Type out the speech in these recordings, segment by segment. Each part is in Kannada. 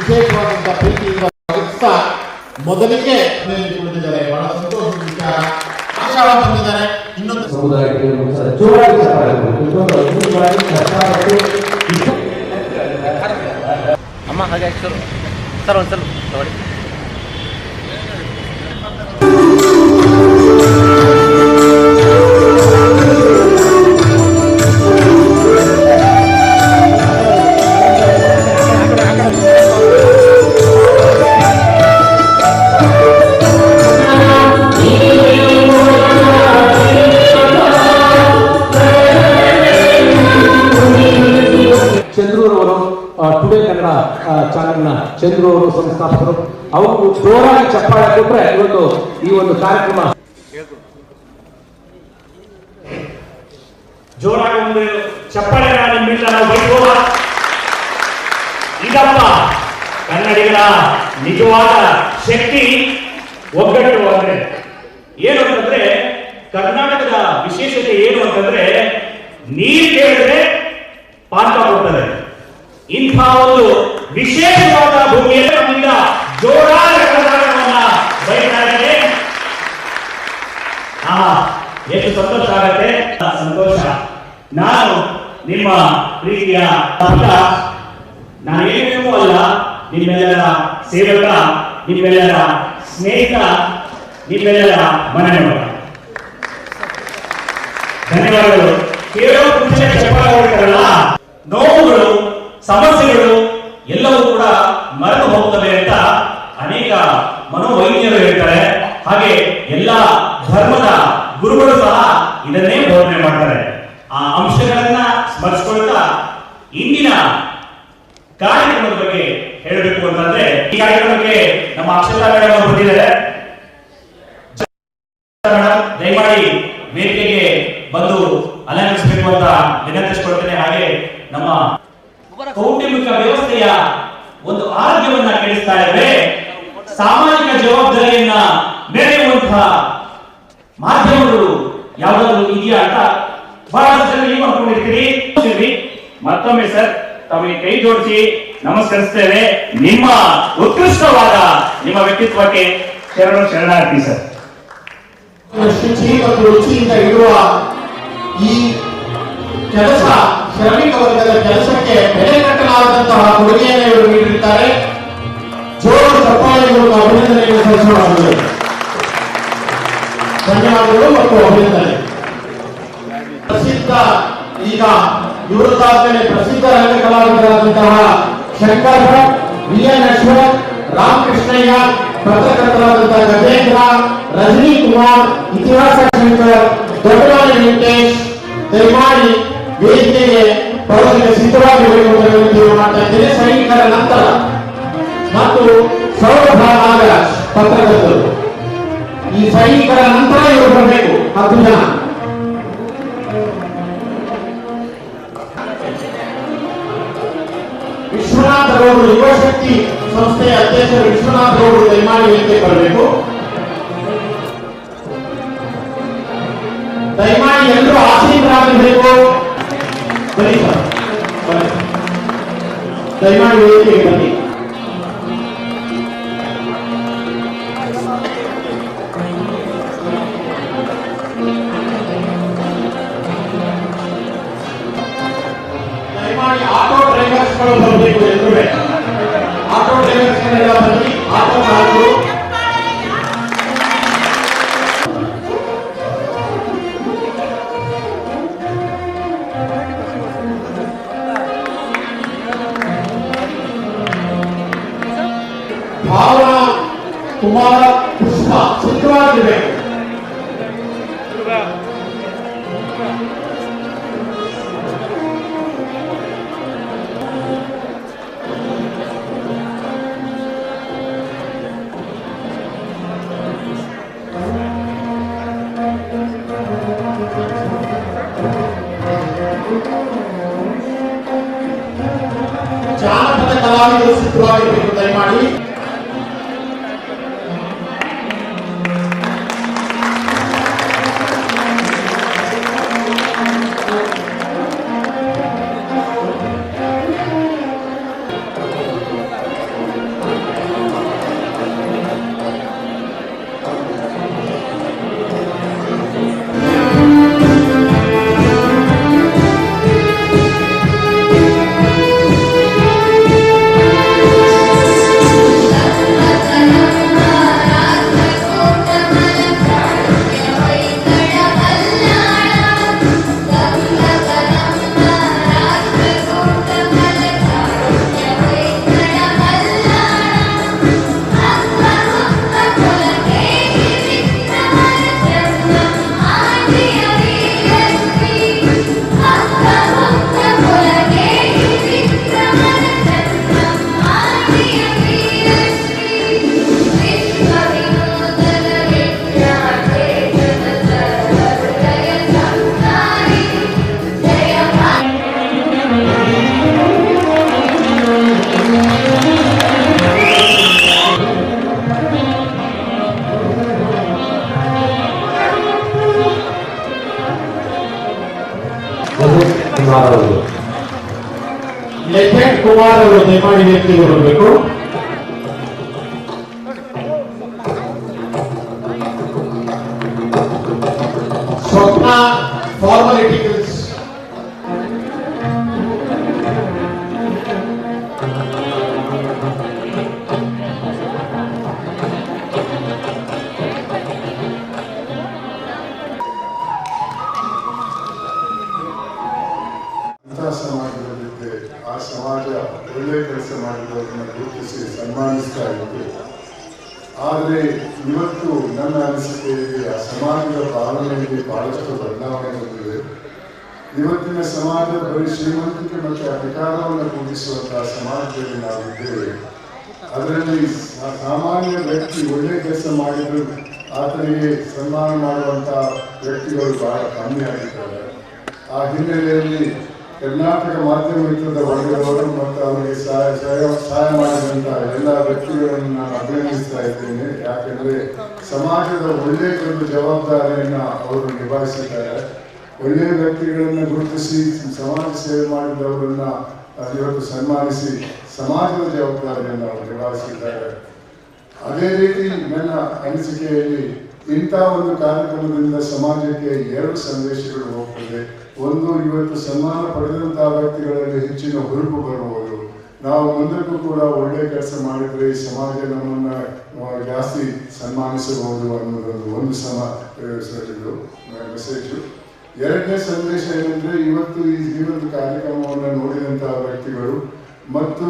ವಿಶೇಷವಾದಂತಹ ಪ್ರೀತಿಯಿಂದ ಸ್ವಾಗತಿಸ್ತಾ ಮೊದಲಿಗೆ ಕುಳಿತಿದ್ದಾರೆ. ಬಹಳ ಸಂತೋಷದ ವಿಚಾರ. ಆಶಾವಾದ ಬಂದಿದ್ದಾರೆ. ಇನ್ನೊಂದು ಸಮುದಾಯಕ್ಕೆ ಅಮ್ಮ ಹಾಗೆ ಸರ್ ಒಂದ್ಸಲ ತಗೊಳ್ಳಿ. ಟುಡೇ ಕನ್ನಡ ಚಾನೆಲ್ನ ಚಂದ್ರು ಅವರು ಸಂಸ್ಥಾಪಕರು. ಅವರು ಜೋರಾಗಿ ಚಪ್ಪಾಳೆ ಕೊಟ್ಟರೆ ಇವತ್ತು ಈ ಒಂದು ಕಾರ್ಯಕ್ರಮ ಜೋರಾಗಿ ಒಂದು ಚಪ್ಪಾಳೆ ನಿಮ್ಮಿಂದ ನಾವು ಬೈಬೋದ. ಇದಪ್ಪ ಕನ್ನಡಿಗರ ನಿಜವಾದ ಶಕ್ತಿ, ಒಗ್ಗಟ್ಟು. ಅಂದ್ರೆ ಏನು ಅಂತಂದ್ರೆ ಕರ್ನಾಟಕದ ವಿಶೇಷತೆ ಏನು ಅಂತಂದ್ರೆ ನೀರು ಕೇಳಿದ್ರೆ ಪಾಠ ಕೊಡ್ತಾರೆ. ಇಂಥ ಒಂದು ವಿಶೇಷವಾದ ಭೂಮಿಯಲ್ಲಿ ನಮ್ಮಿಂದ ಜೋರಾದ ಕರ್ನಾಟಕವನ್ನ ಬಯಸ್ತಾ ಇದ್ದೇನೆ. ಎಷ್ಟು ಸಂತೋಷ ಆಗತ್ತೆ. ಸಂತೋಷ. ನಾನು ನಿಮ್ಮ ಪ್ರೀತಿಯ ಭಕ್ತ. ನಾನೇನೂ ಅಲ್ಲ, ನಿಮ್ಮೆಲ್ಲರ ಸೇವಕ, ನಿಮ್ಮೆಲ್ಲರ ಸ್ನೇಹಿತ, ನಿಮ್ಮೆಲ್ಲರ ಮನೆಯವರು. ಧನ್ಯವಾದಗಳು. ಕೇವಲ ಪುರುಷ ಚಪ್ಪಾಳೆ ಹೊಡಿತಾರಲ್ಲ, ನೋವುಗಳು, ಸಮಸ್ಯೆಗಳು ಎಲ್ಲವೂ ಕೂಡ ಮರೆತು ಹೋಗ್ತವೆ ಅಂತ ಅನೇಕ ಮನೋವೈದ್ಯರು ಹೇಳ್ತಾರೆ. ಹಾಗೆ ಎಲ್ಲ ಧರ್ಮದ ಗುರುಗಳು ಸಹ ಇದನ್ನೇ ಬೋಧನೆ ಮಾಡ್ತಾರೆ. ಆ ಅಂಶಗಳನ್ನ ಸ್ಮರಿಸಿಕೊಳ್ತಾ ಇಂದಿನ ಕಾರ್ಯಕ್ರಮದ ಬಗ್ಗೆ ಹೇಳಬೇಕು ಅಂತಂದ್ರೆ, ಈ ಕಾರ್ಯಕ್ರಮಕ್ಕೆ ನಮ್ಮ ಅಕ್ಷತಾ ಮೇಡಮ್ ಅವರು ಬಂದಿದ್ದಾರೆ. ದಯಮಾಡಿ ವೇದಿಕೆಗೆ ಬಂದು ಅಲಂಕರಿಸಬೇಕು ಅಂತ ವಿನಂತಿಸಿಕೊಳ್ತೇನೆ. ಹಾಗೆ ನಮ್ಮ ಕೌಟುಂಬಿಕ ವ್ಯವಸ್ಥೆಯ ಒಂದು ಆರೋಗ್ಯವನ್ನ ಕೆಡಿಸ್ತಾ ಇವೆ. ಸಾಮಾಜಿಕ ಜವಾಬ್ದಾರಿಯನ್ನ ಮೆರೆಯುವಂತಹ ಮಾಧ್ಯಮಗಳು ಯಾವುದಾದ್ರು ಇದೆಯಾ ಅಂತ ಬಹಳಷ್ಟು ಜನ ನೀವು ಅನ್ಕೊಂಡಿರ್ತೀರಿ. ಮತ್ತೊಮ್ಮೆ ಸರ್ ತಮಗೆ ಕೈ ಜೋಡಿಸಿ ನಮಸ್ಕರಿಸ್ತೇವೆ. ನಿಮ್ಮ ಉತ್ಕೃಷ್ಟವಾದ ನಿಮ್ಮ ವ್ಯಕ್ತಿತ್ವಕ್ಕೆ ಶರಣಾರ್ಥಿ ಸರ್. ಶುಚಿ ಮತ್ತು ರುಚಿಯಿಂದ ಇರುವ ಈ ಕೆಲಸ, ಶ್ರಮಿಕ ವರ್ಗದ ಕೆಲಸಕ್ಕೆ ಬೆಲೆ ಕಟ್ಟಲಾದಂತಹ ಕೊಡುಗೆಯನ್ನು ಇವರು ನೀಡಿರುತ್ತಾರೆ. ಜೋರು ಚಪ್ಪಾಳೆಗಳು, ಅಭಿನಂದನೆಗಳು ಸಲ್ಲಿಸಲಾಗುತ್ತದೆ. ಧನ್ಯವಾದಗಳು ಮತ್ತು ಅಭಿನಂದನೆ. ಪ್ರಸಿದ್ಧ, ಈಗ ಇವರದ್ದಾದ್ಮೇಲೆ ಪ್ರಸಿದ್ಧ ರಂಗ ಕಲಾವಿದರಾದಂತಹ ಶಂಕರ್ ಭಟ್, ವಿ.ಎನ್. ಅಶ್ವಥ್, ರಾಮಕೃಷ್ಣಯ್ಯ, ಪತ್ರಕರ್ತರಾದಂತಹ ಗಜೇಂದ್ರ, ರಜನಿ ಕುಮಾರ್, ಇತಿಹಾಸ ಶಂಕರ್, ದೊಡ್ಡವಾಣಿ ವೆಂಕಟೇಶ್ ದಯಮಾಡಿ ವೇದಿಕೆಗೆ ಬರೋದಕ್ಕೆ ಸಿದ್ಧವಾಗಿರಬೇಕು ಅಂತ ವಿನಂತಿ ಮಾಡ್ತಾ ಇದ್ದೇನೆ. ಸೈನಿಕರ ನಂತರ ಮತ್ತು ಸೌರಭ ನಾಗರಾಜ್ ಪತ್ರಕರ್ತರು, ಈ ಸೈನಿಕರ ನಂತರ ಇವರು ಬರಬೇಕು. 10 ಜನ. ವಿಶ್ವನಾಥ್ ಗೌಡರು, ಯುವಶಕ್ತಿ ಸಂಸ್ಥೆಯ ಅಧ್ಯಕ್ಷರು ವಿಶ್ವನಾಥ್ ಗೌಡರು ದಯಮಾಡಿ ವೇದಿಕೆಗೆ ಬರಬೇಕು. ದಯಮಾಡಿ ಎಲ್ಲರೂ ಆಸೀನರಾಗಬೇಕು. ಬನ್ನಿ ಸರ್, ದಯಮಾಡಿ ವೇದಿಕೆಗೆ ಬನ್ನಿ. ದಯಮಾಡಿ ಆಟೋ ಡ್ರೈವರ್ಸ್ಗಳು ಬರಬೇಕು. ಎಲ್ಲರೂ ಆಟೋ ಡ್ರೈವರ್ಸ್ಗಳೆಲ್ಲ ಬನ್ನಿ. ಆಟೋ ಚಾಲಕರು ಭಾವನಾ ಕುಮಾರ ಪುಷ್ಪ ಸಿದ್ಧವಾಗಿರಬೇಕು. ಜಾನಪದ ಕಲಾವಿದರು ಸಿದ್ಧವಾಗಿರಬೇಕು. ದಯಮಾಡಿ ಕುಮಾರ್ ಅವರು. ಲೆಫ್ಟಿನೆಂಟ್ ಕುಮಾರ್ ಅವರು ದಯಮಾಡಿ ವೇದಿಕೆಗೆ ಬರಬೇಕು. ಸ್ವಪ್ನ ಫಾರ್ಮಾಲಿಟೀಸ್ ಸಮಾಜದಲ್ಲಿದ್ದೆ ಆ ಸಮಾಜ ಒಳ್ಳೆ ಕೆಲಸ ಮಾಡಿದವರನ್ನು ಗುರುತಿಸಿ ಸನ್ಮಾನಿಸ್ತಾ ಇತ್ತು. ಆದರೆ ಇವತ್ತು ನನ್ನ ಅನಿಸಿಕೆಯಲ್ಲಿ ಆ ಸಮಾಜದ ಭಾವನೆಯಲ್ಲಿ ಬಹಳಷ್ಟು ಬದಲಾವಣೆ ಬಂದಿದೆ. ಇವತ್ತಿನ ಸಮಾಜ ಬರೀ ಶ್ರೀಮಂತಿಕೆ ಮತ್ತು ಅಧಿಕಾರವನ್ನು ಕೂಡಿಸುವಂತಹ ಸಮಾಜದಲ್ಲಿ ನಾವಿದ್ದೇವೆ. ಅದರಲ್ಲಿ ಸಾಮಾನ್ಯ ವ್ಯಕ್ತಿ ಒಳ್ಳೆ ಕೆಲಸ ಮಾಡಿದ್ರು ಆತನಿಗೆ ಸನ್ಮಾನ ಮಾಡುವಂತಹ ವ್ಯಕ್ತಿಗಳು ಬಹಳ ಕಮ್ಮಿ ಆಗಿದ್ದಾರೆ. ಆ ಹಿನ್ನೆಲೆಯಲ್ಲಿ ಕರ್ನಾಟಕ ಮಾಧ್ಯಮ ಮಿತ್ರದ ವರ್ಗದವರು ಮತ್ತು ಅವರಿಗೆ ಸಹಾಯ ಮಾಡಿದಂತ ಎಲ್ಲ ವ್ಯಕ್ತಿಗಳನ್ನು ನಾನು ಅಭಿನಂದಿಸ್ತಾ ಇದ್ದೇನೆ. ಯಾಕೆಂದ್ರೆ ಸಮಾಜದ ಒಳ್ಳೆಯ ಒಂದು ಜವಾಬ್ದಾರಿಯನ್ನ ಅವರು ನಿಭಾಯಿಸಿದ್ದಾರೆ. ಒಳ್ಳೆಯ ವ್ಯಕ್ತಿಗಳನ್ನು ಗುರುತಿಸಿ ಸಮಾಜ ಸೇವೆ ಮಾಡಿದವರನ್ನ ಇವತ್ತು ಸನ್ಮಾನಿಸಿ ಸಮಾಜದ ಜವಾಬ್ದಾರಿಯನ್ನು ಅವರು ನಿಭಾಯಿಸಿದ್ದಾರೆ. ಅದೇ ರೀತಿ ನನ್ನ ಅನಿಸಿಕೆಯಲ್ಲಿ ಇಂಥ ಒಂದು ಕಾರ್ಯಕ್ರಮದಿಂದ ಸಮಾಜಕ್ಕೆ 2 ಸಂದೇಶಗಳು ಹೋಗ್ತದೆ. ಒಂದು, ಇವತ್ತು ಸನ್ಮಾನ ಪಡೆದಂತಹ ವ್ಯಕ್ತಿಗಳಲ್ಲಿ ಹೆಚ್ಚಿನ ಹುರುಪು ಬರುವುದು. ನಾವು ಮುಂದಕ್ಕೂ ಕೂಡ ಒಳ್ಳೆ ಕೆಲಸ ಮಾಡಿದ್ರೆ ಈ ಸಮಾಜ ನಮ್ಮನ್ನ ಜಾಸ್ತಿ ಸನ್ಮಾನಿಸಬಹುದು ಅನ್ನೋದೊಂದು ಮೆಸೇಜು. 2ನೇ ಸಂದೇಶ ಏನಂದ್ರೆ, ಇವತ್ತು ಈ ಒಂದು ಕಾರ್ಯಕ್ರಮವನ್ನು ನೋಡಿದಂತಹ ವ್ಯಕ್ತಿಗಳು ಮತ್ತು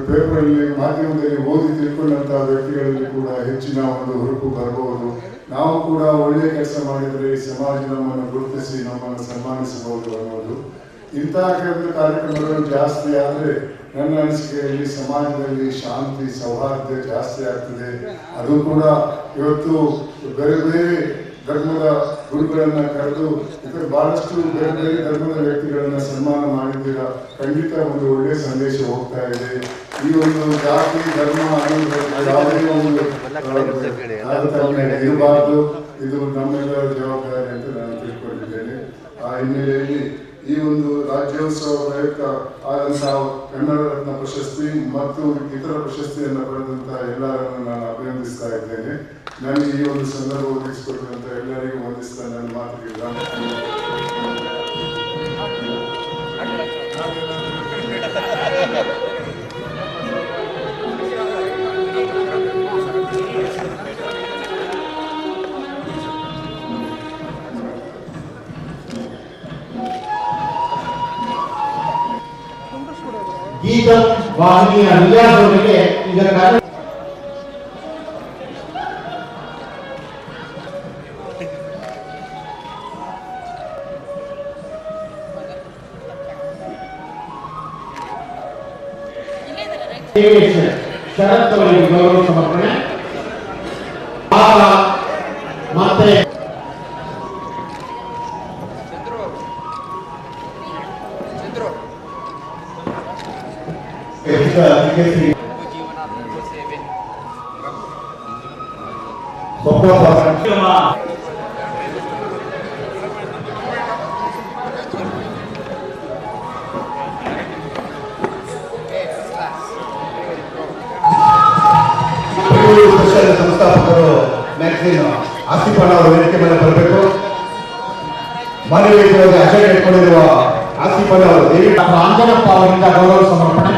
ಪೇಪರಲ್ಲಿ ಮಾಧ್ಯಮದಲ್ಲಿ ಓದಿ ತಿಳ್ಕೊಂಡಂತಹ ವ್ಯಕ್ತಿಗಳಲ್ಲಿ ಕೂಡ ಹೆಚ್ಚಿನ ಒಂದು ಹುರುಪು ಬರಬಹುದು. ನಾವು ಕೂಡ ಒಳ್ಳೆ ಕೆಲಸ ಮಾಡಿದರೆ ಸಮಾಜ ನಮ್ಮನ್ನು ಗುರುತಿಸಿ ನಮ್ಮನ್ನು ಸನ್ಮಾನಿಸಬಹುದು ಅನ್ನೋದು. ಇಂತಹ ಕಾರ್ಯಕ್ರಮಗಳು ಜಾಸ್ತಿ ಆದರೆ ನನ್ನ ಅನಿಸಿಕೆಯಲ್ಲಿ ಸಮಾಜದಲ್ಲಿ ಶಾಂತಿ ಸೌಹಾರ್ದ ಜಾಸ್ತಿ ಆಗ್ತದೆ. ಅದು ಕೂಡ ಇವತ್ತು ಬೇರೆ ಬೇರೆ ಧರ್ಮದ ಗುರುಗಳನ್ನ ಕರೆದು ಇದರ ಬಹಳಷ್ಟು ಬೇರೆ ಬೇರೆ ಧರ್ಮದ ವ್ಯಕ್ತಿಗಳನ್ನ ಸನ್ಮಾನ ಮಾಡಿದ್ದೀರಾ. ಖಂಡಿತ ಒಂದು ಒಳ್ಳೆಯ ಸಂದೇಶ ಹೋಗ್ತಾ ಇದೆ. ಈ ಒಂದು ಜಾತಿ ಧರ್ಮ ಯಾವುದೇ ಒಂದು ಇರಬಾರ್ದು. ಇದು ನಮ್ಮೆಲ್ಲರ ಜವಾಬ್ದಾರಿ ಅಂತ ನಾನು ತಿಳ್ಕೊಂಡಿದ್ದೇನೆ. ಆ ಹಿನ್ನೆಲೆಯಲ್ಲಿ ಈ ಒಂದು ರಾಜ್ಯೋತ್ಸವ ಪ್ರಯುಕ್ತ ಆದಂತಹ ಕನ್ನಡ ರತ್ನ ಪ್ರಶಸ್ತಿ ಮತ್ತು ಇತರ ಪ್ರಶಸ್ತಿಯನ್ನು ಪಡೆದಂತಹ ಎಲ್ಲರನ್ನು ನಾನು ಅಭಿನಂದಿಸ್ತಾ ಇದ್ದೇನೆ. ನನಗೆ ಈ ಒಂದು ಸಂದರ್ಭ ಒದಗಿಸಿಕೊಟ್ಟಂತ ಎಲ್ಲರಿಗೂ ವಂದಿಸ್ತಾ ನನ್ನ ಮಾತಿಗೆ ಗೀತ ವಾಹಿನಿಯ ರಿಯಾಜ್ ಅವರಿಗೆ ಈಗ ಶರತ್ ಅವರಿಗೆ ಗೌರವ ಸಮರ್ಪಣೆ ಮತ್ತೆ ಸಂಸ್ಥಾಪಕರು ಮ್ಯಾಗ್ಝಿನ್ ಆಸಿಫಣ್ಣ ಅವರು ವೇದಿಕೆ ಮೇಲೆ ಬರಬೇಕು. ಮಾನವೀಯವಾಗಿ ಅಜೆಂಡ ಇಟ್ಕೊಂಡಿರುವ ಆಸಿಫಣ್ಣ ಅವರು ಅಂಜನಪ್ಪ ಅವರಿಂದ ಗೌರವ ಸಮರ್ಪಣೆ,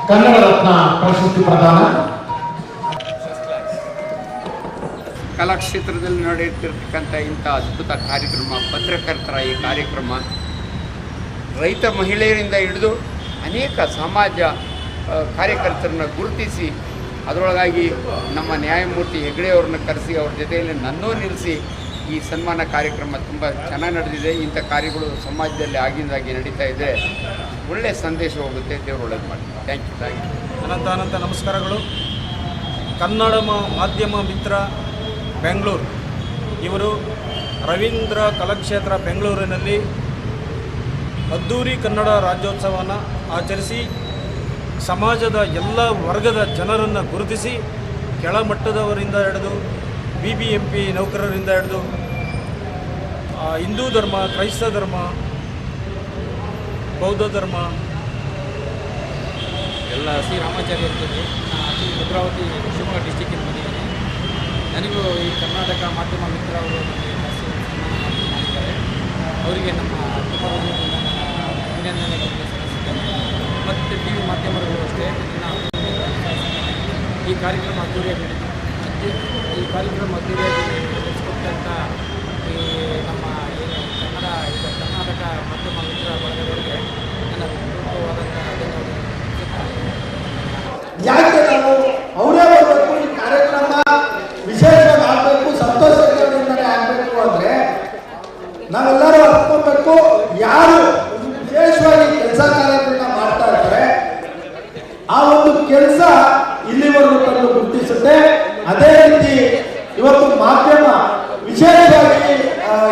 ಕನ್ನಡ ರತ್ನ ಪ್ರಶಸ್ತಿ ಪ್ರದಾನ. ಕಲಾಕ್ಷೇತ್ರದಲ್ಲಿ ನಡೆಯುತ್ತಿರ್ತಕ್ಕಂಥ ಇಂಥ ಅದ್ಭುತ ಕಾರ್ಯಕ್ರಮ, ಪತ್ರಕರ್ತರ ಈ ಕಾರ್ಯಕ್ರಮ ರೈತ ಮಹಿಳೆಯರಿಂದ ಹಿಡಿದು ಅನೇಕ ಸಮಾಜ ಕಾರ್ಯಕರ್ತರನ್ನ ಗುರುತಿಸಿ ಅದರೊಳಗಾಗಿ ನಮ್ಮ ನ್ಯಾಯಮೂರ್ತಿ ಹೆಗ್ಡೆಯವ್ರನ್ನ ಕರೆಸಿ ಅವ್ರ ಜೊತೆಯಲ್ಲಿ ನನ್ನೂ ನಿಲ್ಲಿಸಿ ಈ ಸನ್ಮಾನ ಕಾರ್ಯಕ್ರಮ ತುಂಬ ಚೆನ್ನಾಗಿ ನಡೆದಿದೆ. ಇಂಥ ಕಾರ್ಯಗಳು ಸಮಾಜದಲ್ಲಿ ಆಗಿಂದಾಗಿ ನಡೀತಾ ಇದೆ. ಒಳ್ಳೆಯ ಸಂದೇಶ ಹೋಗುತ್ತೆ. ದೇವರು ಒಳ್ಳೇದು ಮಾಡಿ. Thank you. ಅನಂತ ನಮಸ್ಕಾರಗಳು. ಕನ್ನಡ ಮಾಧ್ಯಮ ಮಿತ್ರ ಬೆಂಗಳೂರು ಇವರು ರವೀಂದ್ರ ಕಲಾಕ್ಷೇತ್ರ ಬೆಂಗಳೂರಿನಲ್ಲಿ ಅದ್ದೂರಿ ಕನ್ನಡ ರಾಜ್ಯೋತ್ಸವವನ್ನು ಆಚರಿಸಿ ಸಮಾಜದ ಎಲ್ಲ ವರ್ಗದ ಜನರನ್ನು ಗುರುತಿಸಿ ಕೆಳಮಟ್ಟದವರಿಂದ ಹಿಡಿದು BBMP ನೌಕರರಿಂದ ಹಿಡಿದು ಹಿಂದೂ ಧರ್ಮ, ಕ್ರೈಸ್ತ ಧರ್ಮ, ಬೌದ್ಧ ಧರ್ಮ ಎಲ್ಲ ಶ್ರೀರಾಮಾಚಾರ್ಯ ಇರ್ತೀನಿ. ನಾನು ಭದ್ರಾವತಿ ಶಿವಮೊಗ್ಗ ಡಿಸ್ಟಿಕ್ಕಿಂದ ಬಂದಿದ್ದೀನಿ. ನನಗೂ ಈ ಕರ್ನಾಟಕ ಮಾಧ್ಯಮ ಮಿತ್ರ ಅವರು ನನಗೆ ಮಾಡಿದ್ದಾರೆ. ಅವರಿಗೆ ನಮ್ಮ ಅಭಿನಂದನೆಗಳನ್ನು ಸಲ್ಲಿಸುತ್ತೇನೆ. ಮತ್ತು ಟಿ ವಿ ಮಾಧ್ಯಮಗಳು ಅಷ್ಟೇ ಈ ಕಾರ್ಯಕ್ರಮ ಅದ್ದೂರಿಯಾಗಿ ಈ ಕಾರ್ಯಕ್ರಮ ಅದ್ದೂರಿಯಾಗಿ ನಡೆಸಿಕೊಟ್ಟಂಥ ಈ ನಮ್ಮ ಏನು ಕರ್ನಾಟಕ ಮಾಧ್ಯಮ ಮಿತ್ರ ಬಳಗದವರಿಗೆ ನನ್ನ ಪೂರ್ವವಾದಂಥ ಧನ್ಯವಾದಗಳು. ಯಾಕೆ ನಾವು ಅವರೇ ಬರಬೇಕು, ಈ ಕಾರ್ಯಕ್ರಮ ವಿಶೇಷವಾಗಿ ಆಗಬೇಕು, ಸಂತೋಷದಿಂದಲೇ ಆಗಬೇಕು ಅಂದರೆ ನಾವೆಲ್ಲರೂ ಅರ್ತ್ಕೊಬೇಕು. ಯಾರು ವಿಶೇಷವಾಗಿ ಕೆಲಸ ಕಾರ್ಯಗಳನ್ನ ಮಾಡ್ತಾ ಇರ್ತಾರೆ ಆ ಒಂದು ಕೆಲಸ ಇಲ್ಲಿವರೆಗೂ ತಂದು ಗುರುತಿಸುತ್ತೆ. ಅದೇ ರೀತಿ ಇವತ್ತು ಮಾಧ್ಯಮ ವಿಶೇಷವಾಗಿ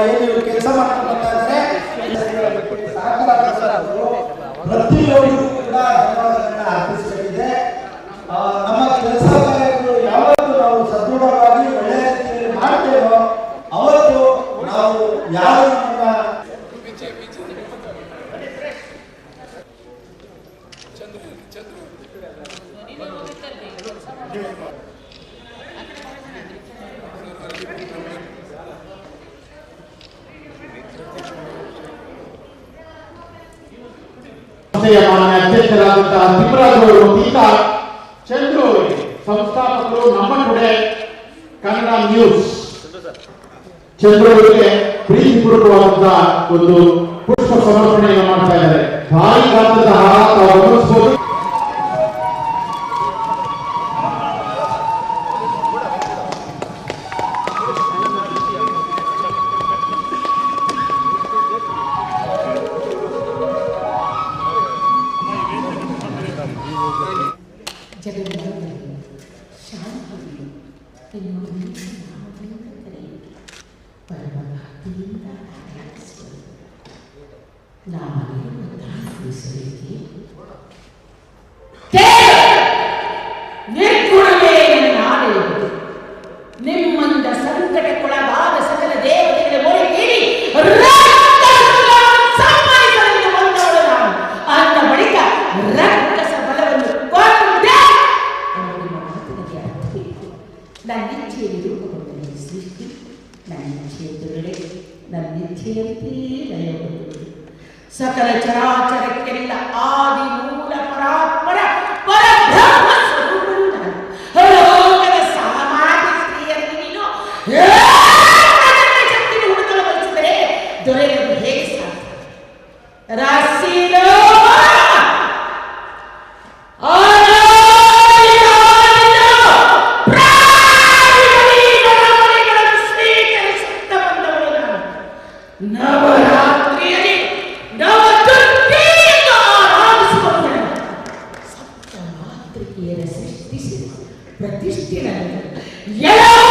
ಏನು ಕೆಲಸ ಮಾಡ್ಕೊಂಡು ಬರ್ತಾ ಇದ್ದಾರೆ ಪ್ರತಿಯೊಬ್ಬರು ಕೂಡ ಧನ್ಯವಾದಗಳನ್ನ ಅರ್ಪಿಸಬೇಕಿದೆ. ನಮ್ಮ ಕೆಲಸ ಕಾರ್ಯಗಳು ಯಾವತ್ತು ನಾವು ಸದೃಢವಾಗಿ ಒಳ್ಳೆಯ ರೀತಿಯಲ್ಲಿ ಮಾಡ್ತೇವೋ ಅವತ್ತು ನಾವು ಯಾರು ನಮ್ಮ ಸಂಸ್ಥೆಯ ಮಾನ್ಯ ಅಧ್ಯಕ್ಷರಾದಂತಹ ತಿಮ್ಮರಾಜ್ ಅವರು ಈಗ ಚಂದ್ರು ಅವರಿಗೆ ಸಂಸ್ಥಾಪಕರು ನಮ್ಮ ಟುಡೇ ಕನ್ನಡ ನ್ಯೂಸ್ ಚಂದ್ರು ಅವರಿಗೆ ಪ್ರೀತಿಪೂರ್ವಕವಾದಂತಹ ಒಂದು ಪುಷ್ಪ ಸಮರ್ಪಣೆಯನ್ನು ಮಾಡ್ತಾ ಇದ್ದಾರೆ. ಭಾರಿ ಗಾತ್ರದ ಹಾರ ತಾವು ಗಮನಿಸಬಹುದು. ನಿಮ್ಮಂದ ಸಂಕಟಕ್ಕೊಳಗಾದ ಸಕಲ ದೇವತೆಗಳ ಮೊರೆ ಕೇಳಿ ಸಂಪಾದಿಸಲೆಂದು ಬಂದವಳು ನಾನು. ಅಂದ ಬಳಿಕ ರಕ್ಕಸ ಬಲವನ್ನು ಕೊಂದೆ ಎಂಬುದು ಮಾತಿಗೆ ಅರ್ಥವಿತ್ತು. ನನ್ನ ಇಚ್ಛೆಯಲ್ಲಿ ರೂಪುಗೊಂಡ ಸೃಷ್ಟಿ, ನನ್ನ ಇಚ್ಛೆಯಂತೆ ನನ್ನ ಇಚ್ಛೆಯಂತೆ ಲಯಗೊಂಡಿದೆ. ಸಕಲ ಚರಾಚರಕ್ಕೆಲ್ಲ ಆದಿ ಮೂಲ ಪರಾತ್ಮರ ಪರಬ್ರಹ್ಮ ಸ್ವರೂಪರು ನಾನು. ಲೋಕದ ಸಾಮಾನ್ಯ ಸ್ತ್ರೀಯರಿಗೆ ನೀನು ಶಕ್ತಿಯನ್ನು ಹುಡುಕಲು ಬಯಸಿದರೆ ದೊರೆಯಲು ಹೇಗೆ ಸಾಧ್ಯ? ರಾಶಿಲೋ ಸ್ವೀಕರಿಸುತ್ತ ಬಂದವಳು ನಾನು. ನವರಾತ್ರಿಯಲ್ಲಿ ನವದುರ್ಗೆಯನ್ನು ಆರಾಧಿಸುವವಳು. ಸಪ್ತ ಮಾತೃಕೆಯರ ಸೃಷ್ಟಿಸಿ ಪ್ರತಿಷ್ಠಿತ ಎಲ್ಲ